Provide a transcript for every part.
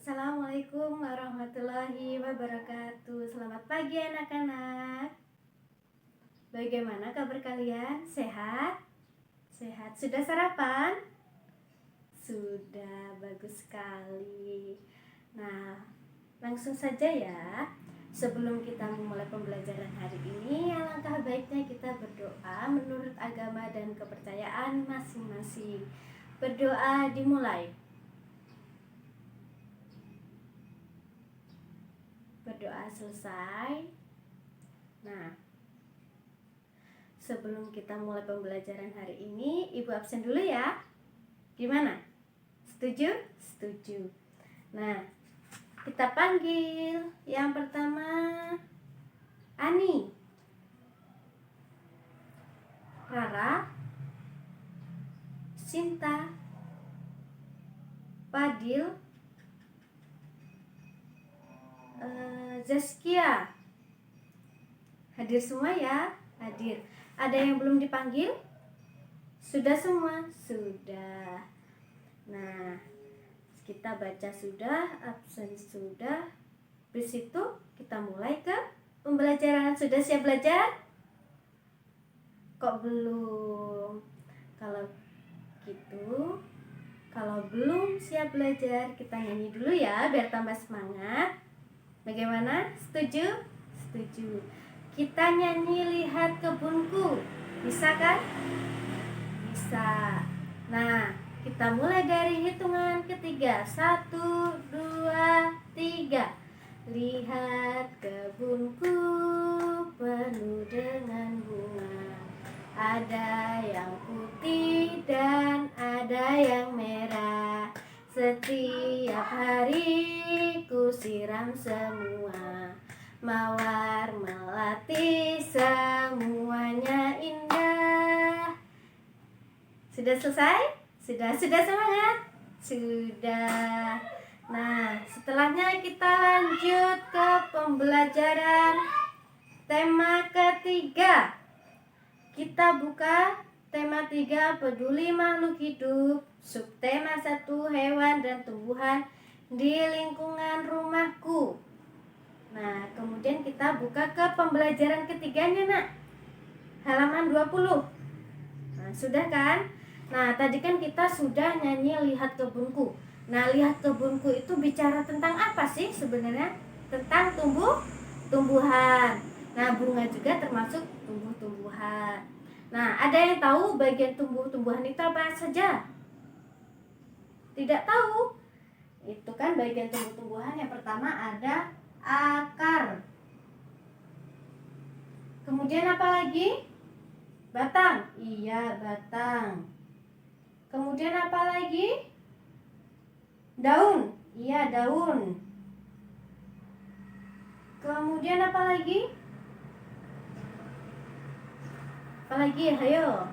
Assalamualaikum warahmatullahi wabarakatuh. Selamat pagi anak-anak. Bagaimana kabar kalian? Sehat? Sehat. Sudah sarapan? Sudah, bagus sekali. Nah, langsung saja ya. Sebelum kita memulai pembelajaran hari ini, alangkah baiknya kita berdoa menurut agama dan kepercayaan masing-masing. Berdoa dimulai. Berdoa selesai. Nah, sebelum kita mulai pembelajaran hari ini, Ibu absen dulu ya. Gimana? Setuju? Setuju. Nah, kita panggil. Yang pertama, Ani, Rara, Sinta, Fadil, Zaskia. Hadir semua ya? Hadir. Ada yang belum dipanggil? Sudah semua? Sudah. Nah, kita baca sudah, absen sudah. Habis itu kita mulai ke pembelajaran. Sudah siap belajar? Kok belum? Kalau gitu, kalau belum siap belajar, kita nyanyi dulu ya biar tambah semangat. Bagaimana? Setuju? Setuju. Kita nyanyi Lihat Kebunku. Bisa kan? Bisa. Nah, kita mulai dari hitungan ketiga. 1, 2, 3. Lihat kebunku penuh dengan bunga. Ada yang putih dan ada yang merah. Setiap hari ku siram semua. Mawar melati semuanya indah. Sudah selesai? Sudah semangat? Sudah. Nah, setelahnya kita lanjut ke pembelajaran tema ketiga. Kita buka tema 3, peduli makhluk hidup. Subtema 1, hewan dan tumbuhan di lingkungan rumahku. Nah, kemudian kita buka ke pembelajaran ketiganya, Nak. Halaman 20. Nah, sudah kan? Nah, tadi kan kita sudah nyanyi Lihat Kebunku. Nah, Lihat Kebunku itu bicara tentang apa sih sebenarnya? Tentang tumbuhan. Nah, bunga juga termasuk tumbuh-tumbuhan. Nah, ada yang tahu bagian tumbuh-tumbuhan itu apa saja? Tidak tahu. Itu kan bagian tumbuh-tumbuhan. Yang pertama ada akar. Kemudian apa lagi? Batang. Iya, batang. Kemudian apa lagi? Daun. Iya, daun. Kemudian apa lagi? Apa lagi? Ayo.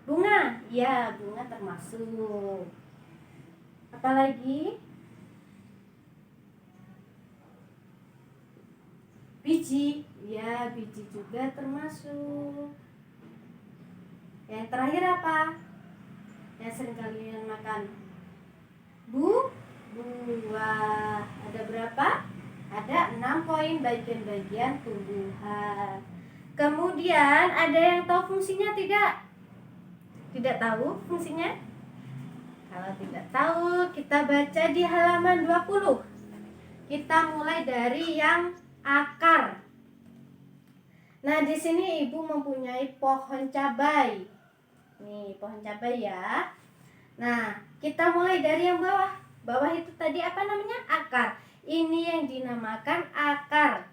Bunga. Ya, bunga termasuk. Apalagi? Biji. Ya, biji juga termasuk. Yang terakhir apa? Yang sering kalian makan? Buah. Ada berapa? Ada 6 poin bagian-bagian tumbuhan. Kemudian ada yang tahu fungsinya tidak? Tidak tahu fungsinya? Kalau tidak tahu, kita baca di halaman 20. Kita mulai dari yang akar. Nah, di sini Ibu mempunyai pohon cabai. Nih, pohon cabai ya. Nah, kita mulai dari yang bawah. Bawah itu tadi apa namanya? Akar. Ini yang dinamakan akar.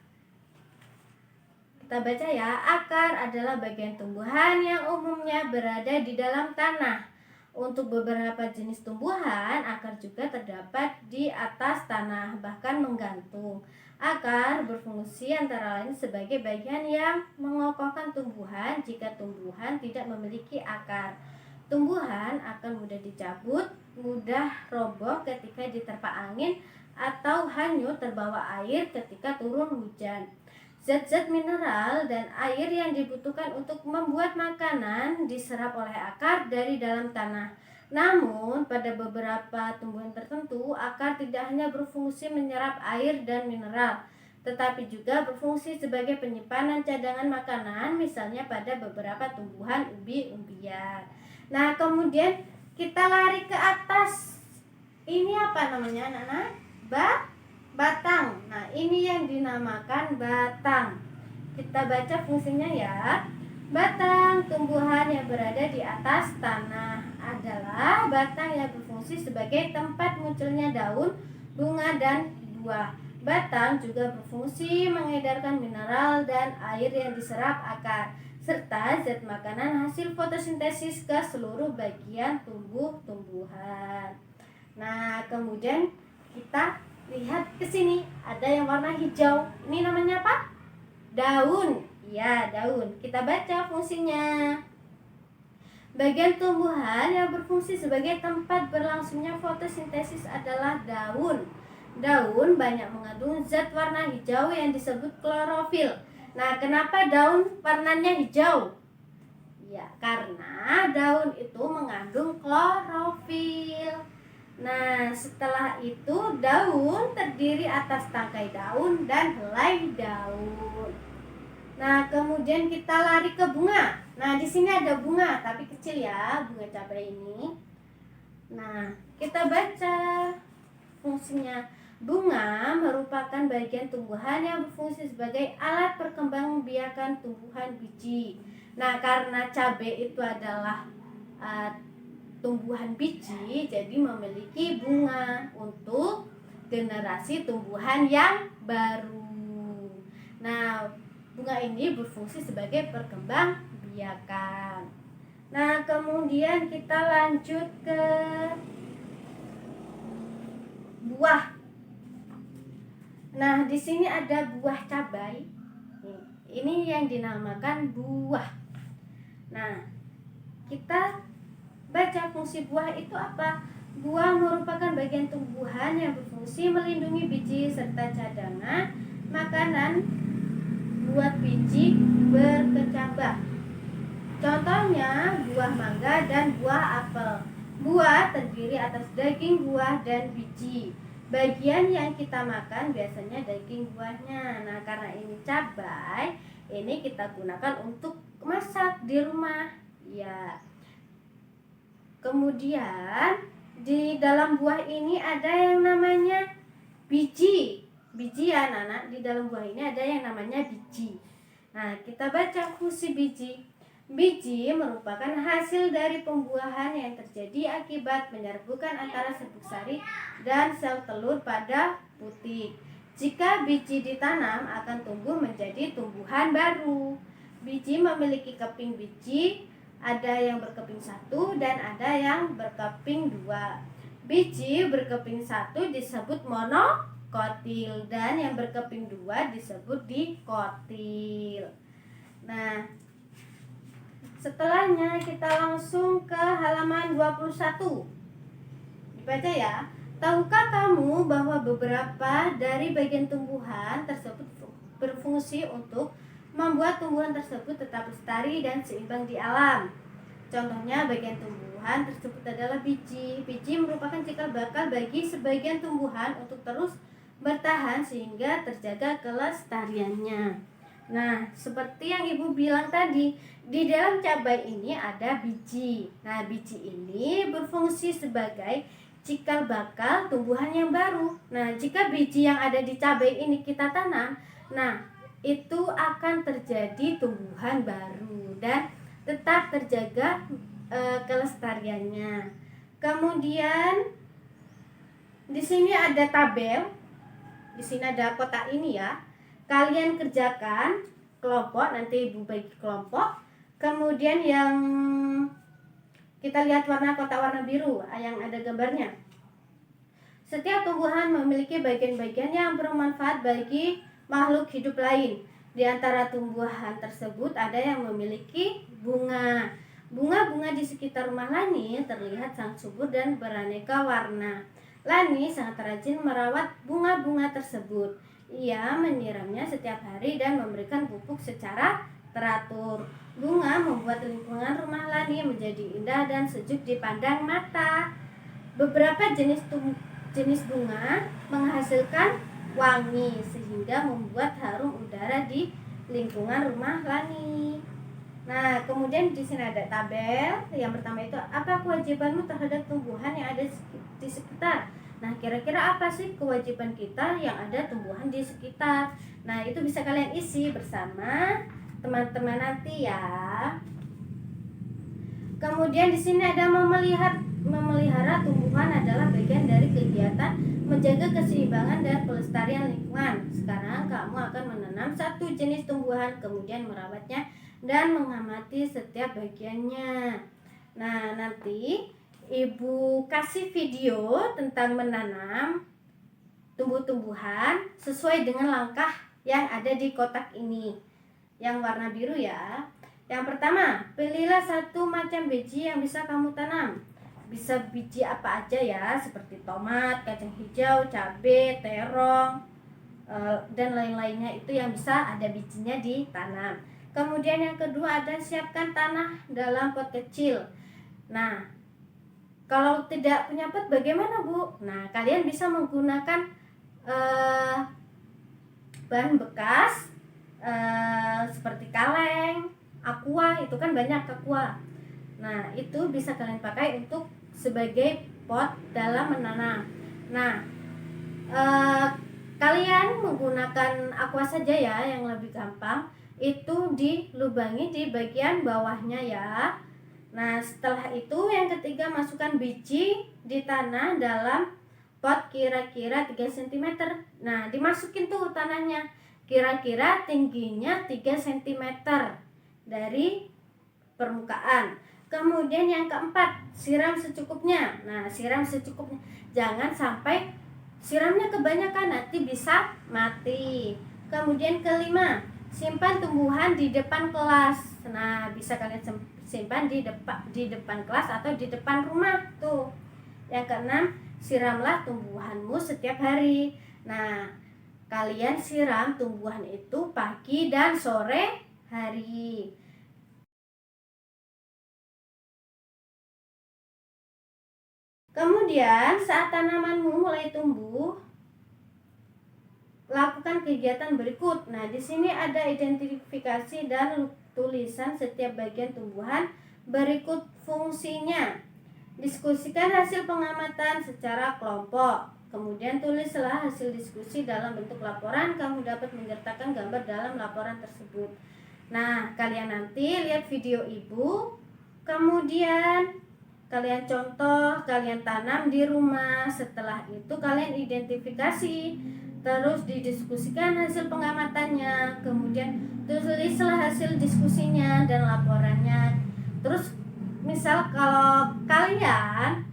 Kita baca ya, akar adalah bagian tumbuhan yang umumnya berada di dalam tanah. Untuk beberapa jenis tumbuhan, akar juga terdapat di atas tanah, bahkan menggantung. Akar berfungsi antara lain sebagai bagian yang mengokohkan tumbuhan jika tumbuhan tidak memiliki akar. Tumbuhan akan mudah dicabut, mudah roboh ketika diterpa angin, atau hanyut terbawa air ketika turun hujan. Zat-zat mineral dan air yang dibutuhkan untuk membuat makanan diserap oleh akar dari dalam tanah. Namun, pada beberapa tumbuhan tertentu, akar tidak hanya berfungsi menyerap air dan mineral, tetapi juga berfungsi sebagai penyimpanan cadangan makanan, misalnya pada beberapa tumbuhan umbi-umbian. Nah, kemudian kita lari ke atas. Ini apa namanya, anak-anak? Batang. Nah, ini yang dinamakan batang. Kita baca fungsinya ya. Batang tumbuhan yang berada di atas tanah adalah batang yang berfungsi sebagai tempat munculnya daun, bunga, dan buah. Batang juga berfungsi mengedarkan mineral dan air yang diserap akar, serta zat makanan hasil fotosintesis ke seluruh bagian tumbuh-tumbuhan. Nah, kemudian kita lihat ke sini, ada yang warna hijau. Ini namanya apa? Daun. Ya, daun. Kita baca fungsinya. Bagian tumbuhan yang berfungsi sebagai tempat berlangsungnya fotosintesis adalah daun. Daun banyak mengandung zat warna hijau yang disebut klorofil. Nah, kenapa daun warnanya hijau? Ya, karena daun itu mengandung klorofil. Nah, setelah itu daun terdiri atas tangkai daun dan helai daun. Nah, kemudian kita lari ke bunga. Nah, di sini ada bunga, tapi kecil ya, bunga cabai ini. Nah, kita baca fungsinya. Bunga merupakan bagian tumbuhan yang berfungsi sebagai alat perkembangbiakan tumbuhan biji. Nah, karena cabai itu adalah tumbuhan biji, jadi memiliki bunga untuk generasi tumbuhan yang baru. Nah, bunga ini berfungsi sebagai perkembangbiakan. Nah, kemudian kita lanjut ke buah. Nah, di sini ada buah cabai. Ini yang dinamakan buah. Nah, kita baca fungsi buah itu apa? Buah merupakan bagian tumbuhan yang berfungsi melindungi biji serta cadangan makanan buat biji berkecambah. Contohnya buah mangga dan buah apel. Buah terdiri atas daging buah dan biji. Bagian yang kita makan biasanya daging buahnya. Nah, karena ini cabai, ini kita gunakan untuk masak di rumah. Ya. Kemudian di dalam buah ini ada yang namanya biji. Biji ya anak-anak, di dalam buah ini ada yang namanya biji. Nah, kita baca fungsi biji. Biji merupakan hasil dari pembuahan yang terjadi akibat penyerbukan antara serbuk sari dan sel telur pada putik. Jika biji ditanam akan tumbuh menjadi tumbuhan baru. Biji memiliki keping biji, ada yang berkeping 1 dan ada yang berkeping 2. Biji berkeping 1 disebut monokotil dan yang berkeping 2 disebut dikotil. Nah, setelahnya kita langsung ke halaman 21. Dibaca ya. Tahukah kamu bahwa beberapa dari bagian tumbuhan tersebut berfungsi untuk membuat tumbuhan tersebut tetap lestari dan seimbang di alam? Contohnya bagian tumbuhan tersebut adalah biji. Biji merupakan cikal bakal bagi sebagian tumbuhan untuk terus bertahan sehingga terjaga kelestariannya. Nah, seperti yang Ibu bilang tadi, di dalam cabai ini ada biji. Nah, biji ini berfungsi sebagai cikal bakal tumbuhan yang baru. Nah, jika biji yang ada di cabai ini kita tanam, nah, itu akan terjadi tumbuhan baru dan tetap terjaga kelestariannya. Kemudian di sini ada tabel. Di sini ada kotak ini ya. Kalian kerjakan kelompok, nanti Ibu bagi kelompok. Kemudian yang kita lihat warna kotak warna biru yang ada gambarnya. Setiap tumbuhan memiliki bagian-bagian yang bermanfaat bagi makhluk hidup lain. Di antara tumbuhan tersebut ada yang memiliki bunga. Bunga-bunga di sekitar rumah Lani terlihat sangat subur dan beraneka warna. Lani sangat rajin merawat bunga-bunga tersebut. Ia menyiramnya setiap hari dan memberikan pupuk secara teratur. Bunga membuat lingkungan rumah Lani menjadi indah dan sejuk dipandang mata. Beberapa jenis bunga menghasilkan wangi sehingga membuat harum udara di lingkungan rumah Lani. Nah, kemudian di sini ada tabel. Yang pertama itu, apa kewajibanmu terhadap tumbuhan yang ada di sekitar? Nah, kira-kira apa sih kewajiban kita yang ada tumbuhan di sekitar? Nah, itu bisa kalian isi bersama teman-teman nanti ya. Kemudian di sini ada memelihara tumbuhan adalah bagian dari kegiatan menjaga keseimbangan dan pelestarian lingkungan. Sekarang kamu akan menanam satu jenis tumbuhan, kemudian merawatnya dan mengamati setiap bagiannya. Nah, nanti Ibu kasih video tentang menanam tumbuh-tumbuhan sesuai dengan langkah yang ada di kotak ini, yang warna biru ya. Yang pertama, pilihlah satu macam biji yang bisa kamu tanam. Bisa biji apa aja ya, seperti tomat, kacang hijau, cabai, terong, dan lain-lainnya, itu yang bisa ada bijinya ditanam. Kemudian yang kedua ada siapkan tanah dalam pot kecil. Nah, kalau tidak punya pot bagaimana Bu? Nah, kalian bisa menggunakan bahan bekas seperti kaleng, aqua, itu kan banyak aqua. Nah, itu bisa kalian pakai untuk sebagai pot dalam menanam. Nah, kalian menggunakan aqua saja ya, yang lebih gampang. Itu dilubangi di bagian bawahnya ya. Nah, setelah itu yang ketiga, masukkan biji di tanah dalam pot kira-kira 3 cm. Nah, dimasukin tuh tanahnya. Kira-kira tingginya 3 cm dari permukaan. Kemudian yang keempat, siram secukupnya. Nah, siram secukupnya. Jangan sampai siramnya kebanyakan, nanti bisa mati. Kemudian kelima, simpan tumbuhan di depan kelas. Nah, bisa kalian simpan di depan kelas atau di depan rumah tuh. Yang keenam, siramlah tumbuhanmu setiap hari. Nah, kalian siram tumbuhan itu pagi dan sore hari. Kemudian saat tanamanmu mulai tumbuh, lakukan kegiatan berikut. Nah, di sini ada identifikasi dan tulisan setiap bagian tumbuhan berikut fungsinya. Diskusikan hasil pengamatan secara kelompok. Kemudian tulislah hasil diskusi dalam bentuk laporan. Kamu dapat menyertakan gambar dalam laporan tersebut. Nah, kalian nanti lihat video Ibu. Kemudian kalian contoh, kalian tanam di rumah. Setelah itu kalian identifikasi, terus didiskusikan hasil pengamatannya. Kemudian tulislah hasil diskusinya dan laporannya. Terus misal kalau kalian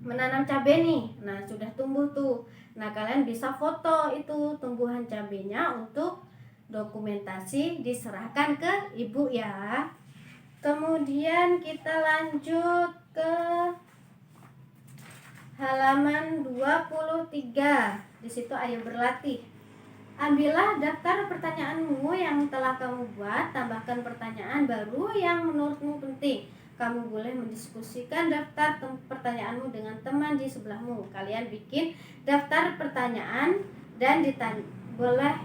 menanam cabai nih, nah sudah tumbuh tuh. Nah, kalian bisa foto itu tumbuhan cabainya untuk dokumentasi, diserahkan ke Ibu ya. Kemudian kita lanjut ke halaman 23. Di situ ayo berlatih. Ambillah daftar pertanyaanmu yang telah kamu buat, tambahkan pertanyaan baru yang menurutmu penting. Kamu boleh mendiskusikan daftar pertanyaanmu dengan teman di sebelahmu. Kalian bikin daftar pertanyaan dan boleh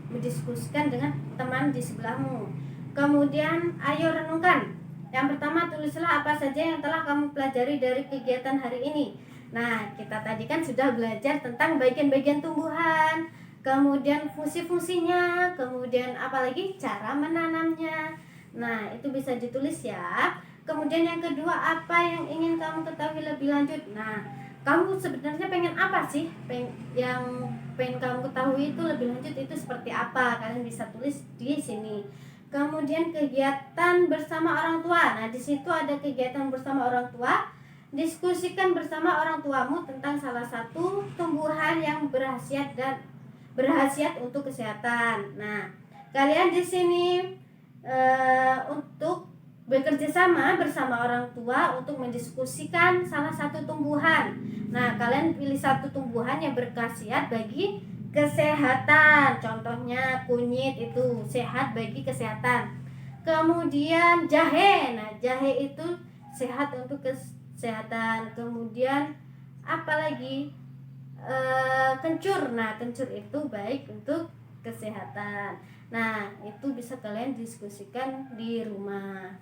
mendiskusikan dengan teman di sebelahmu. Kemudian ayo renungkan. Yang pertama, tulislah apa saja yang telah kamu pelajari dari kegiatan hari ini. Nah, kita tadi kan sudah belajar tentang bagian-bagian tumbuhan, kemudian fungsi-fungsinya, kemudian apalagi cara menanamnya. Nah, itu bisa ditulis ya. Kemudian yang kedua, apa yang ingin kamu ketahui lebih lanjut. Nah, kamu sebenarnya pengen apa sih? Yang pengen kamu ketahui itu lebih lanjut itu seperti apa? Kalian bisa tulis di sini. Kemudian kegiatan bersama orang tua. Nah, di situ ada kegiatan bersama orang tua. Diskusikan bersama orang tuamu tentang salah satu tumbuhan yang berkhasiat untuk kesehatan. Nah, kalian di sini untuk bekerja sama bersama orang tua untuk mendiskusikan salah satu tumbuhan. Nah, kalian pilih satu tumbuhan yang berkhasiat bagi kesehatan. Contohnya kunyit itu sehat bagi kesehatan. Kemudian jahe. Nah, jahe itu sehat untuk kesehatan. Kemudian apalagi kencur. Nah, kencur itu baik untuk kesehatan. Nah, itu bisa kalian diskusikan di rumah.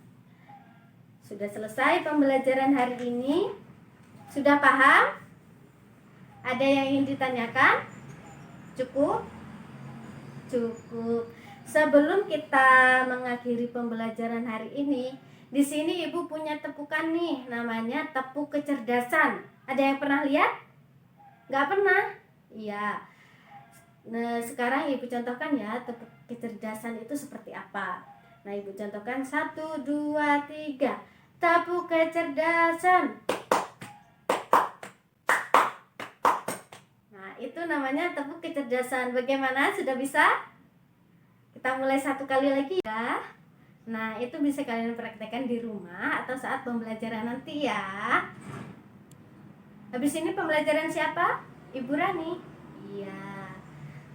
Sudah selesai pembelajaran hari ini? Sudah paham? Ada yang ingin ditanyakan? Cukup? Cukup. Sebelum kita mengakhiri pembelajaran hari ini, di sini Ibu punya tepukan nih, namanya tepuk kecerdasan. Ada yang pernah lihat? Nggak pernah? Iya. Nah, sekarang Ibu contohkan ya, tepuk kecerdasan itu seperti apa. Nah, Ibu contohkan 1, 2, 3. Tepuk kecerdasan. Nah, itu namanya tepuk kecerdasan. Bagaimana? Sudah bisa? Kita mulai satu kali lagi ya. Nah, itu bisa kalian praktekkan di rumah atau saat pembelajaran nanti ya. Habis ini pembelajaran siapa? Ibu Rani? Iya.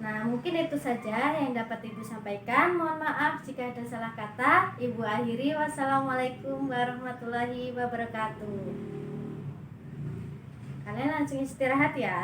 Nah, mungkin itu saja yang dapat Ibu sampaikan. Mohon maaf jika ada salah kata. Ibu akhiri. Wassalamualaikum warahmatullahi wabarakatuh. Kalian langsung istirahat ya.